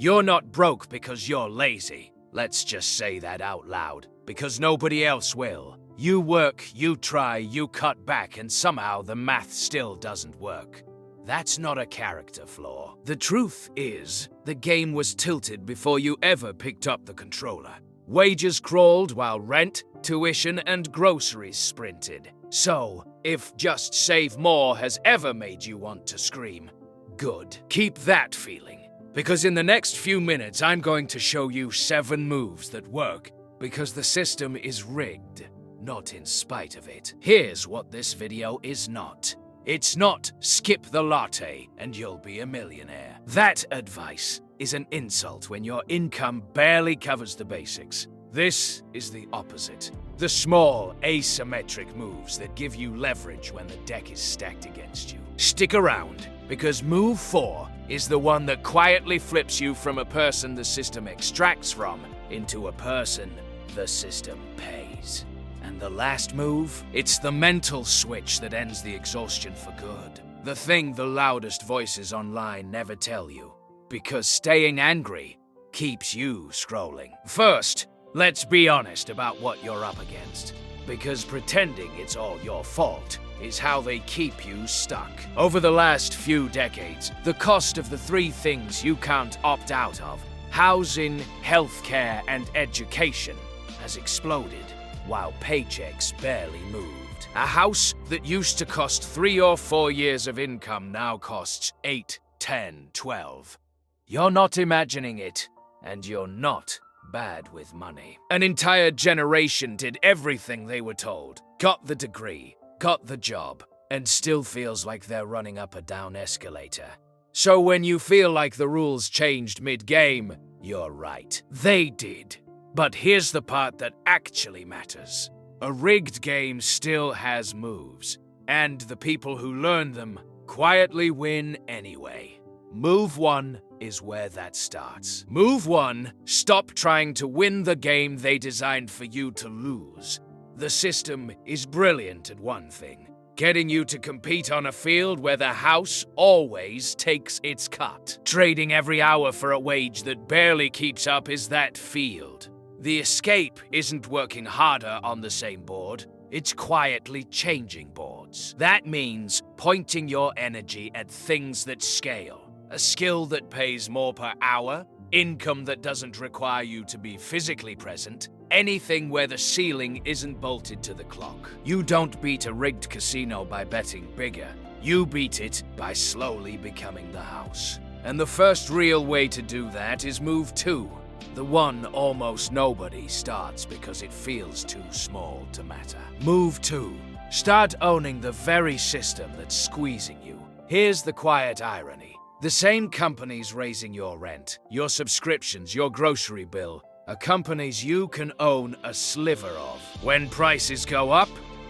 You're not broke because you're lazy. Let's just say that out loud, because nobody else will. You work, you try, you cut back, and somehow the math still doesn't work. That's not a character flaw. The truth is, the game was tilted before you ever picked up the controller. Wages crawled while rent, tuition, and groceries sprinted. So, if just save more has ever made you want to scream, good. Keep that feeling, because in the next few minutes I'm going to show you 7 moves that work because the system is rigged, not in spite of it. Here's what this video is not. It's not skip the latte and you'll be a millionaire. That advice is an insult when your income barely covers the basics. This is the opposite. The small, asymmetric moves that give you leverage when the deck is stacked against you. Stick around, because move 4 is the one that quietly flips you from a person the system extracts from into a person the system pays. And the last move? It's the mental switch that ends the exhaustion for good. The thing the loudest voices online never tell you. Because staying angry keeps you scrolling. First, let's be honest about what you're up against. Because pretending it's all your fault is how they keep you stuck. Over the last few decades, the cost of the 3 things you can't opt out of, housing, healthcare, and education, has exploded, while paychecks barely moved. A house that used to cost 3 or 4 years of income now costs 8, 10, 12. You're not imagining it, and you're not bad with money. An entire generation did everything they were told, got the degree, got the job, and still feels like they're running up a down escalator. So when you feel like the rules changed mid-game, you're right. They did. But here's the part that actually matters. A rigged game still has moves, and the people who learn them quietly win anyway. Move 1 is where that starts. Move 1, stop trying to win the game they designed for you to lose. The system is brilliant at one thing, getting you to compete on a field where the house always takes its cut. Trading every hour for a wage that barely keeps up is that field. The escape isn't working harder on the same board, it's quietly changing boards. That means pointing your energy at things that scale. A skill that pays more per hour, income that doesn't require you to be physically present, anything where the ceiling isn't bolted to the clock. You don't beat a rigged casino by betting bigger. You beat it by slowly becoming the house. And the first real way to do that is move 2. The one almost nobody starts because it feels too small to matter. Move 2. Start owning the very system that's squeezing you. Here's the quiet irony. The same companies raising your rent, your subscriptions, your grocery bill, are companies you can own a sliver of. When prices go up,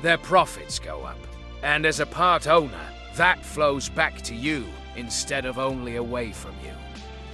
their profits go up. And as a part owner, that flows back to you instead of only away from you.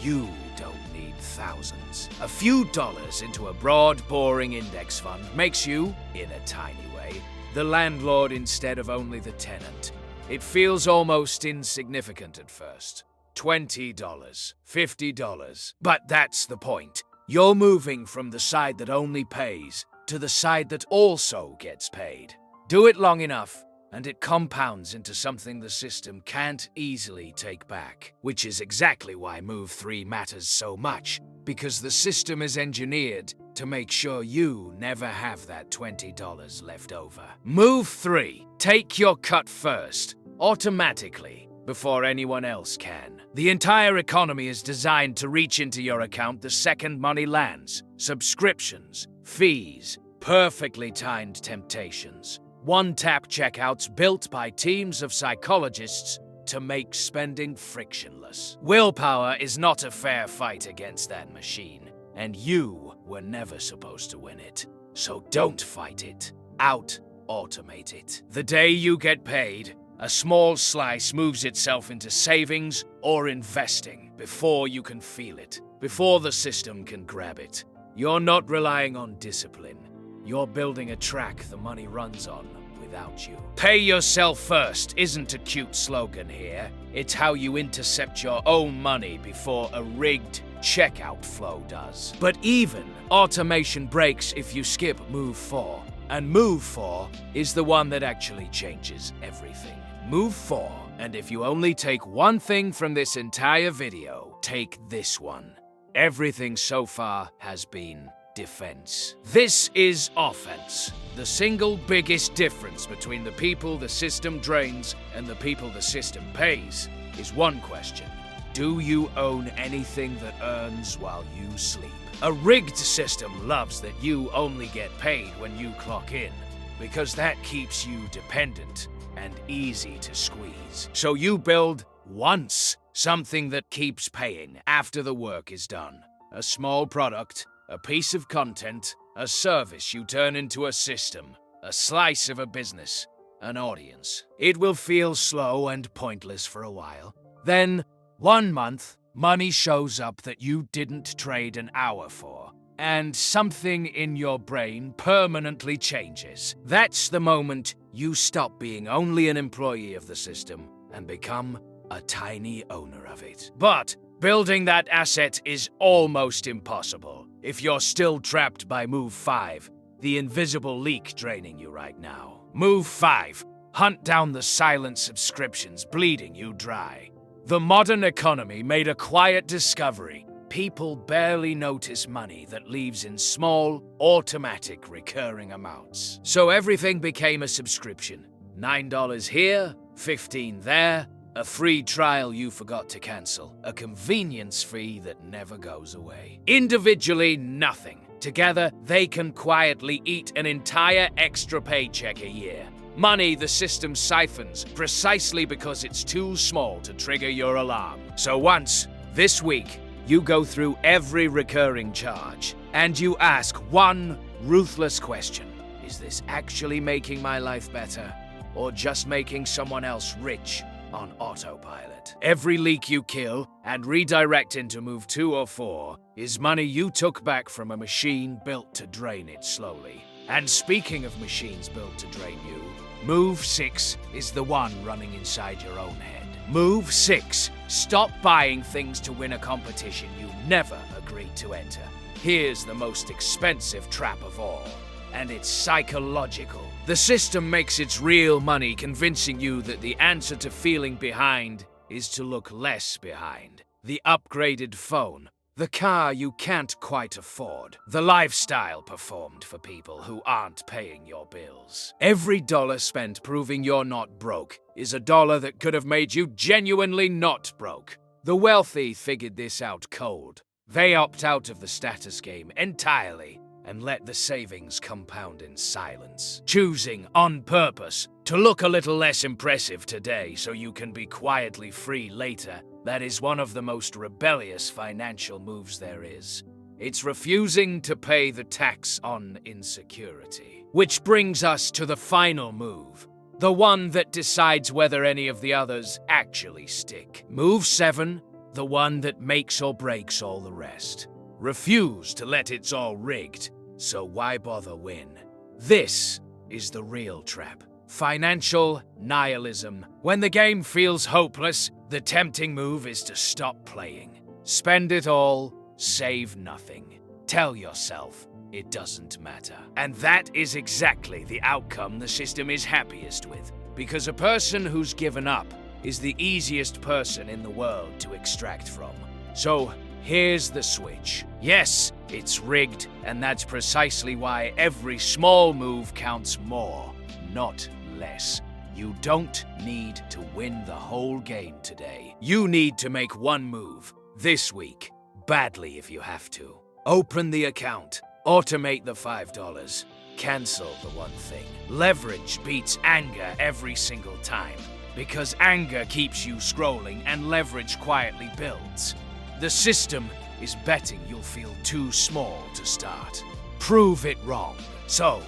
You don't need thousands. A few dollars into a broad, boring index fund makes you, in a tiny way, the landlord instead of only the tenant. It feels almost insignificant at first. $20, $50. But that's the point. You're moving from the side that only pays to the side that also gets paid. Do it long enough, and it compounds into something the system can't easily take back. Which is exactly why Move 3 matters so much, because the system is engineered to make sure you never have that $20 left over. Move 3. Take your cut first, automatically, before anyone else can. The entire economy is designed to reach into your account the second money lands. Subscriptions, fees, perfectly timed temptations. One-tap checkouts built by teams of psychologists to make spending frictionless. Willpower is not a fair fight against that machine, and you were never supposed to win it. So don't fight it. Out-automate it. The day you get paid, a small slice moves itself into savings or investing before you can feel it, before the system can grab it. You're not relying on discipline. You're building a track the money runs on without you. Pay yourself first isn't a cute slogan here. It's how you intercept your own money before a rigged, checkout flow does. But even automation breaks if you skip move 4. And move 4 is the one that actually changes everything. Move 4, and if you only take one thing from this entire video, take this one. Everything so far has been defense. This is offense. The single biggest difference between the people the system drains and the people the system pays is one question. Do you own anything that earns while you sleep? A rigged system loves that you only get paid when you clock in, because that keeps you dependent and easy to squeeze. So you build once something that keeps paying after the work is done. A small product, a piece of content, a service you turn into a system, a slice of a business, an audience. It will feel slow and pointless for a while. Then, 1 month, money shows up that you didn't trade an hour for, and something in your brain permanently changes. That's the moment you stop being only an employee of the system and become a tiny owner of it. But building that asset is almost impossible if you're still trapped by Move 5, the invisible leak draining you right now. Move 5. Hunt down the silent subscriptions bleeding you dry. The modern economy made a quiet discovery. People barely notice money that leaves in small, automatic, recurring amounts. So everything became a subscription. $9 here, $15 there, a free trial you forgot to cancel, a convenience fee that never goes away. Individually, nothing. Together, they can quietly eat an entire extra paycheck a year. Money the system siphons precisely because it's too small to trigger your alarm. So once, this week, you go through every recurring charge, and you ask one ruthless question. Is this actually making my life better, or just making someone else rich on autopilot? Every leak you kill and redirect into Move 2 or 4 is money you took back from a machine built to drain it slowly. And speaking of machines built to drain you, Move 6 is the one running inside your own head. Move 6. Stop buying things to win a competition you never agreed to enter. Here's the most expensive trap of all, and it's psychological. The system makes its real money convincing you that the answer to feeling behind is to look less behind. The upgraded phone, the car you can't quite afford, the lifestyle performed for people who aren't paying your bills. Every dollar spent proving you're not broke is a dollar that could have made you genuinely not broke. The wealthy figured this out cold. They opt out of the status game entirely and let the savings compound in silence, choosing on purpose to look a little less impressive today so you can be quietly free later. That is one of the most rebellious financial moves there is. It's refusing to pay the tax on insecurity. Which brings us to the final move, the one that decides whether any of the others actually stick. Move 7, the one that makes or breaks all the rest. Refuse to let it's all rigged, so why bother win? This is the real trap. Financial nihilism. When the game feels hopeless, the tempting move is to stop playing. Spend it all, save nothing. Tell yourself it doesn't matter. And that is exactly the outcome the system is happiest with, because a person who's given up is the easiest person in the world to extract from. So, here's the switch. Yes, it's rigged, and that's precisely why every small move counts more, not less. You don't need to win the whole game today. You need to make one move, this week, badly if you have to. Open the account, automate the $5, cancel the one thing. Leverage beats anger every single time, because anger keeps you scrolling and leverage quietly builds. The system is betting you'll feel too small to start. Prove it wrong. So,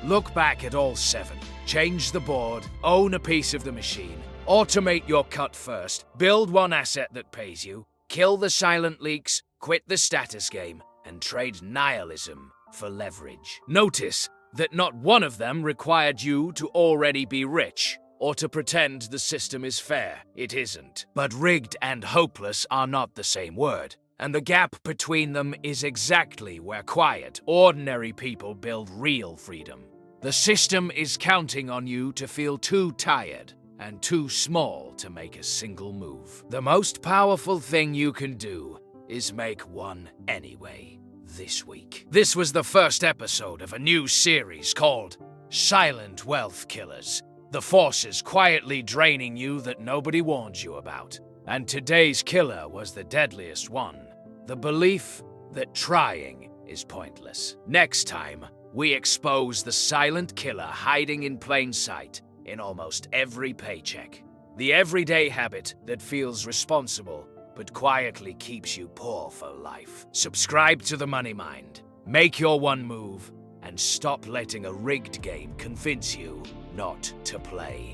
look back at all 7. Change the board, own a piece of the machine, automate your cut first, build one asset that pays you, kill the silent leaks, quit the status game, and trade nihilism for leverage. Notice that not one of them required you to already be rich, or to pretend the system is fair. It isn't. But rigged and hopeless are not the same word. And the gap between them is exactly where quiet, ordinary people build real freedom. The system is counting on you to feel too tired and too small to make a single move. The most powerful thing you can do is make one anyway this week. This was the first episode of a new series called Silent Wealth Killers. The forces quietly draining you that nobody warned you about. And today's killer was the deadliest one. The belief that trying is pointless. Next time, we expose the silent killer hiding in plain sight in almost every paycheck. The everyday habit that feels responsible but quietly keeps you poor for life. Subscribe to The Money Mind. Make your one move and stop letting a rigged game convince you not to play.